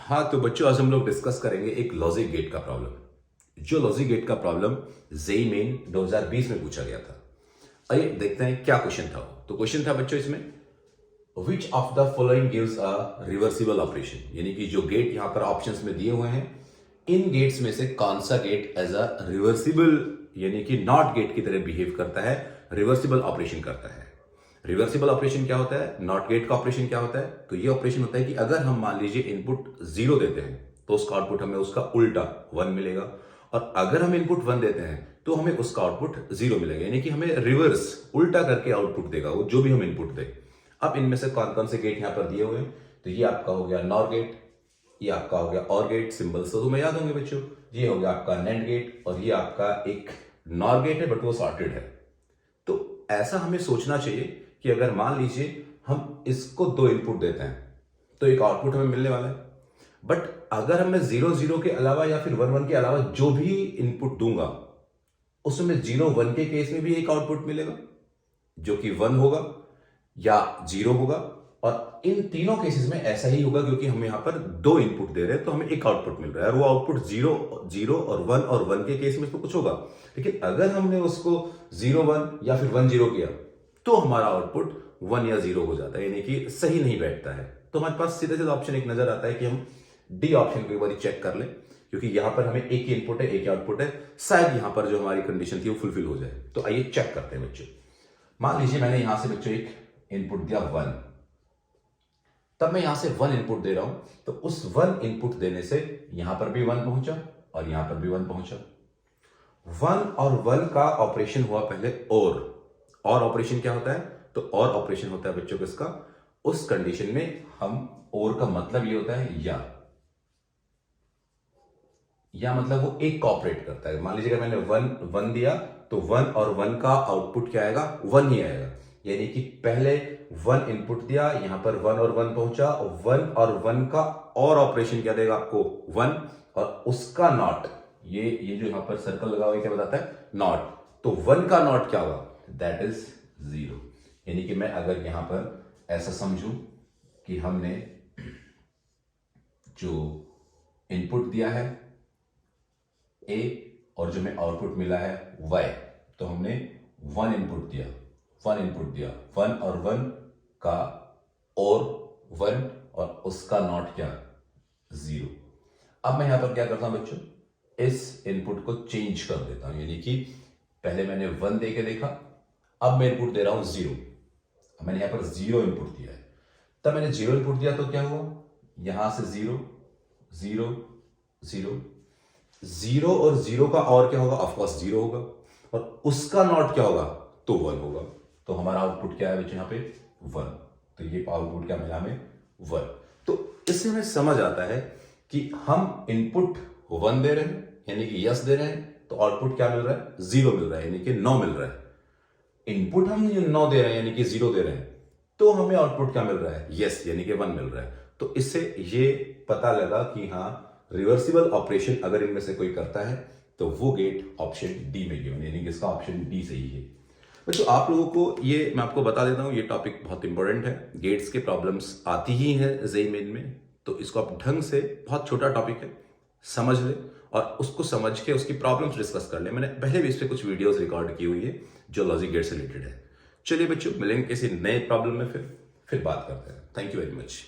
हाँ, तो बच्चों आज हम लोग डिस्कस करेंगे एक लॉजिक गेट का प्रॉब्लम। जो लॉजिक गेट का प्रॉब्लम जेईई मेन 2020 में पूछा गया था। आइए देखते हैं क्या क्वेश्चन था। तो क्वेश्चन था बच्चों इसमें, which of the following gives a reversible operation, यानी कि जो गेट यहां पर ऑप्शंस में दिए हुए हैं, इन गेट्स में से कौन सा गेट एज अ रिवर्सिबल यानी कि नॉट गेट की तरह बिहेव करता है, रिवर्सिबल ऑपरेशन करता है। रिवर्सिबल ऑपरेशन क्या होता है, नॉट गेट का ऑपरेशन क्या होता है? तो ये ऑपरेशन होता है कि अगर हम मान लीजिए इनपुट 0 देते हैं तो उसका आउटपुट हमें उसका उल्टा 1 मिलेगा, और अगर हम इनपुट 1 देते हैं तो हमें उसका आउटपुट 0 मिलेगा, यानी कि हमें रिवर्स उल्टा करके आउटपुट देगा वो जो भी हम इनपुट दें। अब इनमें से कौन कौन से गेट यहां पर दिए हुए हैं? तो ये आपका हो गया नॉर गेट, ये आपका हो गया और गेट, सिंबल्स तो तुम्हें याद होंगे बच्चों। ये हो गया आपका नेंड गेट, और ये आपका एक नॉर गेट है बट वो सॉर्टेड है। तो ऐसा हमें सोचना चाहिए कि अगर मान लीजिए हम इसको 2 इनपुट देते हैं तो एक आउटपुट हमें मिलने वाला है, बट अगर हमें 0 0 के अलावा या फिर 1 1 के अलावा जो भी इनपुट दूंगा उसमें 0 1 के केस में भी एक आउटपुट मिलेगा जो कि 1 होगा या 0 होगा, और इन तीनों केसेस में ऐसा ही होगा क्योंकि हम यहां पर 2 इनपुट दे रहे हैं तो हमें एक आउटपुट मिल रहा है, और वो आउटपुट 0 0 और 1 के केस में तो कुछ होगा। लेकिन अगर हमने उसको 0 1 या फिर 1 0 किया तो हमारा आउटपुट 1 या 0 हो जाता है, यानी कि सही नहीं बैठता है। तो हमारे पास सीधे सीधे ऑप्शन एक नजर आता है कि हम डी ऑप्शन को एक बार चेक कर लें, क्योंकि यहां पर हमें एक ही इनपुट है एक ही आउटपुट है, शायद यहां पर जो हमारी कंडीशन थी वो फुलफिल हो जाए। तो आइए चेक करते हैं बच्चों। मान लीजिए मैंने यहां से बच्चों एक इनपुट दिया 1, तब मैं यहां से 1 इनपुट दे रहा हूं, तो उस 1 इनपुट देने से यहां पर भी 1 पहुंचा और यहां पर भी 1 पहुंचा। 1 और 1 का ऑपरेशन हुआ पहले और ऑपरेशन क्या होता है? तो और ऑपरेशन होता है बच्चों किसका? उस कंडीशन में हम और का मतलब ये होता है या मतलब वो एक कॉपरेट करता है। मान लीजिए मैंने 1 1 दिया तो 1 और 1 का आउटपुट क्या आएगा? 1 ही आएगा, यानी कि पहले 1 इनपुट दिया, यहां पर 1 और 1 पहुंचा, 1 और 1 का और ऑपरेशन क्या देगा आपको? 1, और उसका नॉट, ये जो यहां पर सर्कल लगा हुआ है क्या बताता है? नॉट। तो 1 का नॉट क्या होगा? That is 0। यानी कि मैं अगर यहां पर ऐसा समझूं कि हमने जो इनपुट दिया है ए और जो हमें आउटपुट मिला है वाई, तो हमने 1 इनपुट दिया 1 और 1 का और 1 और उसका नॉट क्या? 0। अब मैं यहां पर क्या करता हूं बच्चों? इस इनपुट को चेंज कर देता हूं, यानी कि पहले मैंने 1 दे के देखा, अब मैं इनपुट दे रहा हूं 0। मैंने यहां पर 0 इनपुट दिया है, तब मैंने 0 इनपुट दिया तो क्या हुआ? यहां से 0 0 0 0 और 0 का और क्या होगा? ऑफकोर्स 0 होगा, और उसका नॉट क्या होगा? तो 1 होगा। तो हमारा आउटपुट क्या है बच्चों? यहां पे 1। तो ये आउटपुट क्या मिला हमें? 1। तो इससे हमें समझ आता है कि हम इनपुट 1 दे रहे हैं यानी कि यस दे रहे हैं, तो आउटपुट क्या मिल रहा है? 0 मिल रहा है, यानी कि 9 मिल रहा है। इनपुट हम 9 दे रहे हैं यानी कि 0 दे रहे हैं, तो हमें आउटपुट क्या मिल रहा है? यस, यानी कि 1 मिल रहा है। तो इससे ये पता लगा कि हाँ, रिवर्सिबल ऑपरेशन अगर इनमें से कोई करता है तो वो गेट ऑप्शन डी में गिवन, यानी कि इसका ऑप्शन डी सही है। बच्चों आप लोगों को ये मैं आपको बता देता हूं, ये टॉपिक बहुत इंपॉर्टेंट है। गेट्स के प्रॉब्लम्स आती ही हैं जेईई मेन में, तो इसको आप ढंग से, बहुत छोटा टॉपिक है, समझ ले और उसको समझ के उसकी प्रॉब्लम्स डिस्कस कर ले। मैंने पहले भी इस पे कुछ वीडियोस रिकॉर्ड की हुई है जो लॉजिक गेट से रिलेटेड है। चलिए बच्चों, मिलेंगे किसी नए प्रॉब्लम में फिर बात करते हैं। Thank you very much.